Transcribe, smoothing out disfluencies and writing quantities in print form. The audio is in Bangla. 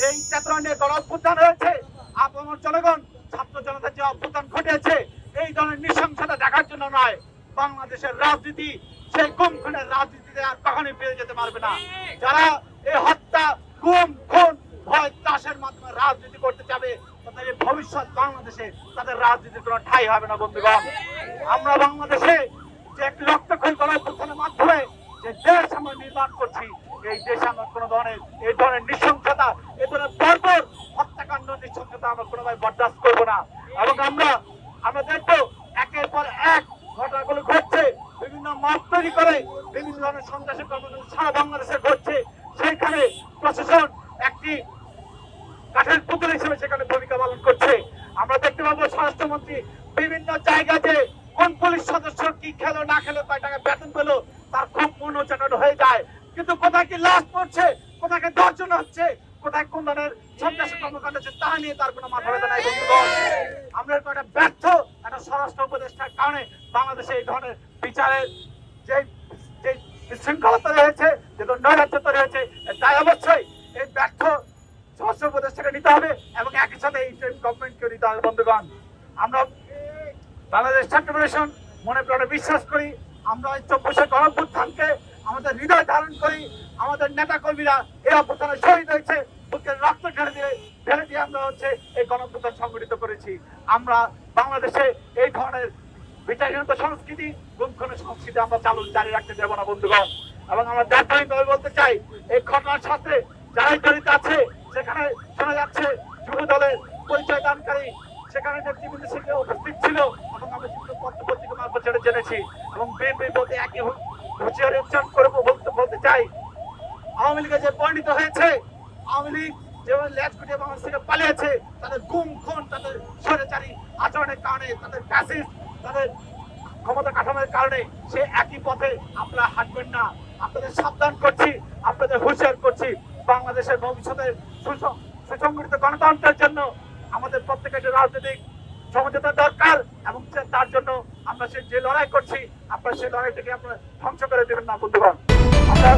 যেই চেতনা নিয়ে গণ অভ্যুত্থান হয়েছে, আপনার জনগণ ছাত্র জনতার যে অভ্যুত্থান ঘটেছে, এই ধরনের নৃশংসতা দেখার জন্য নয়। বাংলাদেশের রাজনীতি সেই গুম খুনের রাজনীতিতে আর কখনোই ফিরে যেতে পারবে না। যারা এই হত্যা, গুম, খুন, ভয় ত্রাসের মাধ্যমে রাজনীতি করতে যাবে, তাদের ভবিষ্যৎ বাংলাদেশে তাদের রাজনীতির কোনো ঠাঁই হবে না। বন্ধুগণ, আমরা বাংলাদেশে যে একটি রক্তক্ষয়ী গণ অভ্যুত্থানের মাধ্যমে যে দেশ আমরা নির্মাণ করছি, এই দেশে আমরা কোনো ধরনের এই ধরনের নৃশংসতা, এই ধরনের বর্বর হত্যাকাণ্ড, নৃশংসতা আমরা কোনোভাবে বরদাস্ত করবো না। এবং আমরা দেখবো একের পর এক ঘটনাগুলো ঘটছে, বিভিন্ন মত তৈরি করে বিভিন্ন ধরনের সন্ত্রাসী কর্মকাণ্ড সারা বাংলাদেশে ঘটছে। সেখানে প্রশাসন একটি কাঠের পুতুল হিসেবে সেখানে ভূমিকা পালন করছে। আমরা দেখতে পাবো স্বরাষ্ট্রমন্ত্রী বিভিন্ন জায়গাতে কোন পুলিশ সদস্য কি খেলো না খেলো, কয় টাকা বেতন পেলো, তার খুব মনোচাটন হয়ে যায়। কিন্তু কোথায় কি লাশ পড়ছে, কোথায় দর্শন হচ্ছে, কোথায় কোন ধরনের সন্ত্রাসী কর্মকাণ্ড হচ্ছে, তা নিয়ে তার কোনো মাথা ব্যথা নাই। বন্ধুগণ, আমরা একটা ব্যর্থ একটা স্বরাষ্ট্র উপদেষ্টার কারণে বাংলাদেশে এই ধরনের বিচারের যে বিশৃঙ্খলতা রয়েছে, যে নৈরাজ্যতা রয়েছে, তাই অবশ্যই এই ব্যর্থ স্বরাষ্ট্র উপদেষ্টাকে নিতে হবে এবং একই সাথে ইন্টারিম গভর্নমেন্টকে নিতে হবে। বন্ধুগণ, আমরা বাংলাদেশ ছাত্র ফেডারেশন মনে প্রাণে বিশ্বাস করি, আমরা এই 24 গণ অভ্যুত্থানকে আমাদের হৃদয় ধারণ করি। আমাদের নেতা কর্মীরা এই অভ্যুত্থানে শহীদ হয়েছে, বুকের রক্ত ঢেলে দিয়ে আমরা এই গণ অভ্যুত্থান সংগঠিত করেছি। আমরা বাংলাদেশে এই ধরনের বিচারহীনতা সংস্কৃতি, গুম খুনের সংস্কৃতি আমরা জারি রাখতে দেবো না। বন্ধুগণ, এবং আমরা দায়িত্বহীনভাবে বলতে চাই, এই ঘটনার সাথে যারাই জড়িত আছে, সেখানে শোনা যাচ্ছে যুব দলের পরিচয় দানকারী সেখানে নেতৃবৃন্দ সেখানে উপস্থিত ছিল এবং আমরা পত্র-পত্রিকা মারফত সেটা জেনেছি। এবং বিএনপি বলতে একই হুঁশিয়ারি উচ্চারণ করে বলতে চাই, আওয়ামী লীগে যে পরিণত হয়েছে, আওয়ামী লীগ যেভাবে ল্যাচ গুটিয়ে বাংলাদেশ থেকে পালিয়েছে, তাদের গুম খুন, তাদের স্বৈরাচারী আচরণের কারণে, তাদের ফ্যাসিস্ট, তাদের ক্ষমতা কাঠামোর কারণে সে একই পথে আপনারা হাঁটবেন না। আপনাদের সাবধান করছি, আপনাদের হুঁশিয়ার করছি। বাংলাদেশের ভবিষ্যতের সুসংগঠিত গণতন্ত্রের জন্য আমাদের প্রত্যেকের রাজনৈতিক সমঝোতা দরকার এবং তার জন্য আমরা যে লড়াই করছি, আপনারা সেই লড়াইটাকে আপনারা ধ্বংস করে দেবেন না। বন্ধুগণ, আমরা